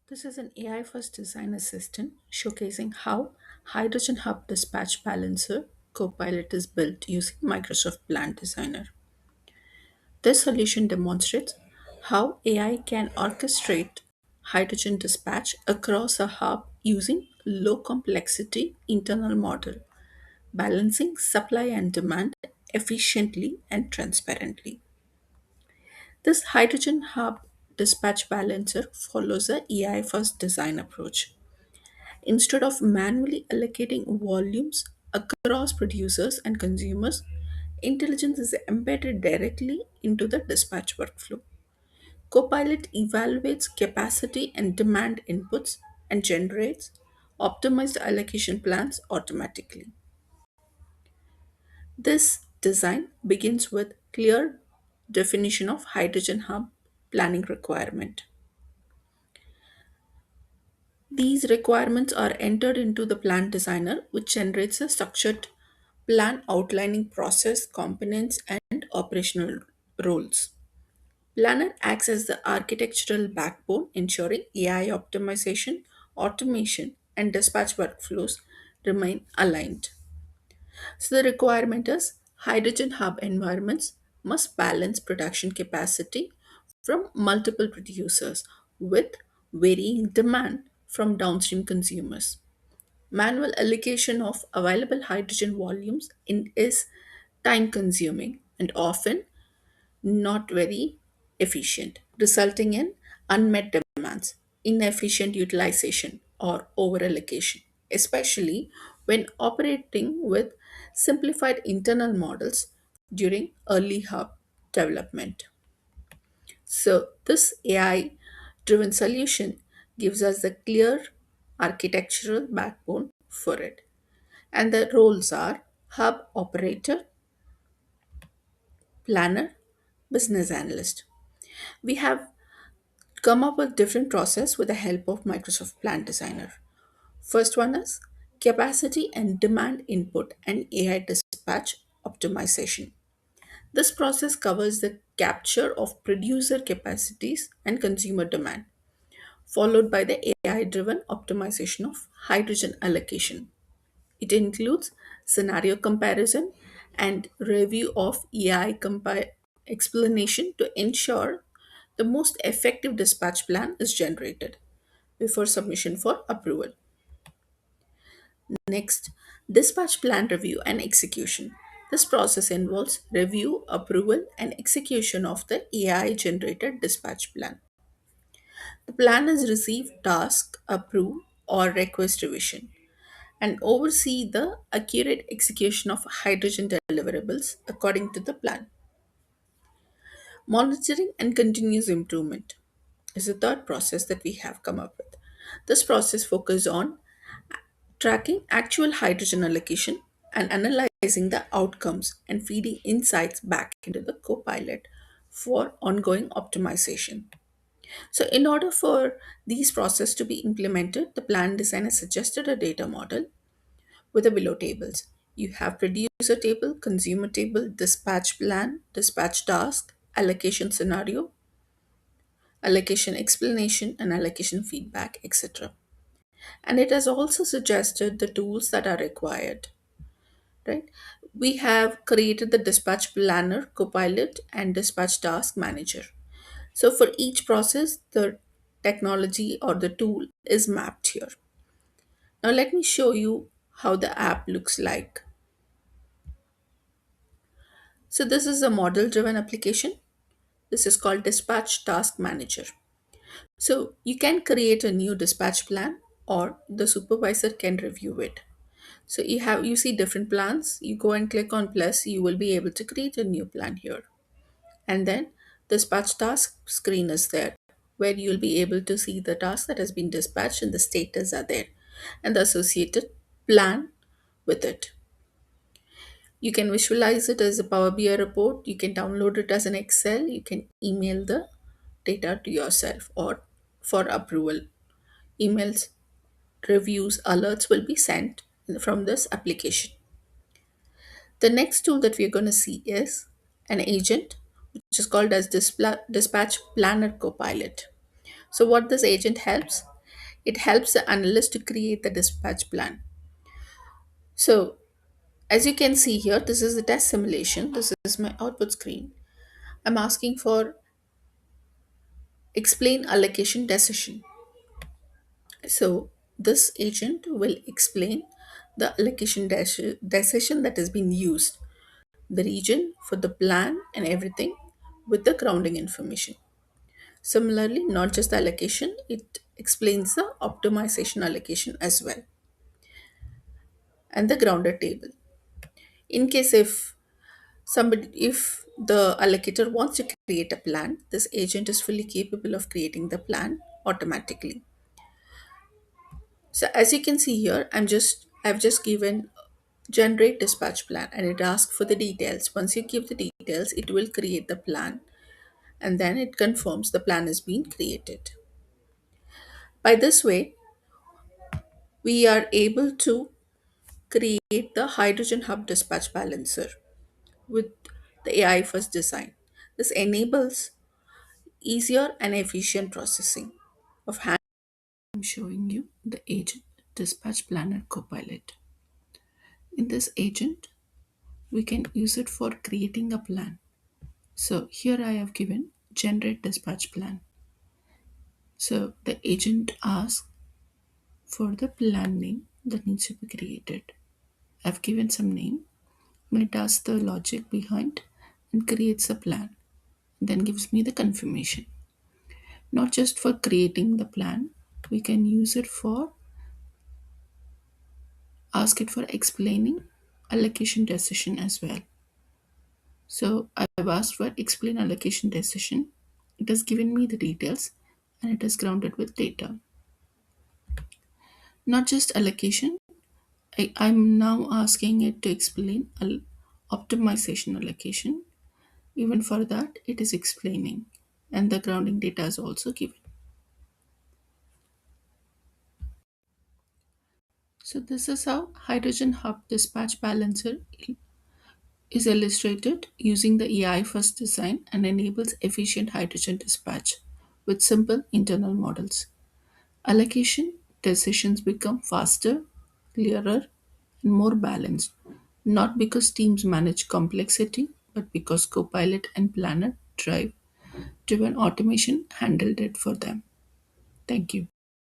This is an AI first design assistant showcasing how Hydrogen Hub Dispatch Balancer Copilot is built using Microsoft Plant Designer. This solution demonstrates how AI can orchestrate hydrogen dispatch across a hub using low complexity internal model, balancing supply and demand efficiently and transparently. This hydrogen hub dispatch balancer follows a AI first design approach. Instead of manually allocating volumes across producers and consumers, intelligence is embedded directly into the dispatch workflow. Copilot evaluates capacity and demand inputs and generates optimized allocation plans automatically. This design begins with clear definition of hydrogen hub planning requirement. These requirements are entered into the plan designer, which generates a structured plan outlining process, components, and operational roles. Planner acts as the architectural backbone, ensuring AI optimization, automation, and dispatch workflows remain aligned. So, the requirement is hydrogen hub environments must balance production capacity from multiple producers with varying demand from downstream consumers. Manual allocation of available hydrogen volumes is time consuming and often not very efficient, resulting in unmet demands, inefficient utilization, or overallocation, especially when operating with simplified internal models during early hub development. So, this AI driven solution gives us the clear architectural backbone for it. And the roles are hub operator, planner, business analyst. We have come up with different process with the help of Microsoft Plant Designer. First one is capacity and demand input and AI dispatch optimization. This process covers the capture of producer capacities and consumer demand, followed by the AI driven optimization of hydrogen allocation. It includes scenario comparison and review of explanation to ensure the most effective dispatch plan is generated before submission for approval. Next, dispatch plan review and execution. This process involves review, approval, and execution of the AI generated dispatch plan. The plan is received, task, approve, or request revision, and oversee the accurate execution of hydrogen deliverables according to the plan. Monitoring and continuous improvement is the third process that we have come up with. This process focuses on tracking actual hydrogen allocation and analyzing the outcomes and feeding insights back into the copilot for ongoing optimization. So, in order for these processes to be implemented, the plan designer suggested a data model with the below tables. You have producer table, consumer table, dispatch plan, dispatch task, allocation scenario, allocation explanation, and allocation feedback, etc. And it has also suggested the tools that are required, right? We have created the dispatch planner, copilot, and dispatch task manager. So for each process, the technology or the tool is mapped here. Now let me show you how the app looks like. So this is a model driven application. This is called dispatch task manager. So you can create a new dispatch plan or the supervisor can review it. So you see different plans. You go and click on plus, you will be able to create a new plan here. And then dispatch task screen is there where you'll be able to see the task that has been dispatched and the status are there and the associated plan with it. You can visualize it as a Power BI report. You can download it as an Excel. You can email the data to yourself or for approval. Emails, reviews, alerts will be sent from this application. The next tool that we're going to see is an agent, which is called as Dispatch Planner Copilot. So, what this agent helps? It helps the analyst to create the dispatch plan. So, as you can see here, this is the test simulation. This is my output screen. I'm asking for explain allocation decision. So, this agent will explain the allocation decision that has been used, the region for the plan and everything with the grounding information. Similarly, not just the allocation, it explains the optimization allocation as well and the grounded table. In case if the allocator wants to create a plan, this agent is fully capable of creating the plan automatically. So as you can see here, I've just given generate dispatch plan and it asks for the details. Once you give the details, it will create the plan and then it confirms the plan is being created. By this way, we are able to create the hydrogen hub dispatch balancer with the AI first design. This enables easier and efficient processing of hand. I'm showing you the agent dispatch planner Copilot. In this agent, we can use it for creating a plan. So here I have given generate dispatch plan. So the agent asks for the plan name that needs to be created. I've given some name and it asks the logic behind and creates a plan, then gives me the confirmation. Not just for creating the plan, we can use it for ask it for explaining allocation decision as well. So I've asked for explain allocation decision. It has given me the details and it is grounded with data. Not just allocation, I'm now asking it to explain optimization allocation. Even for that, it is explaining and the grounding data is also given. So this is how Hydrogen Hub Dispatch Balancer is illustrated using the AI first design and enables efficient hydrogen dispatch with simple internal models. Allocation decisions become faster, clearer, and more balanced, not because teams manage complexity, but because Copilot and Planner driven automation handled it for them. Thank you.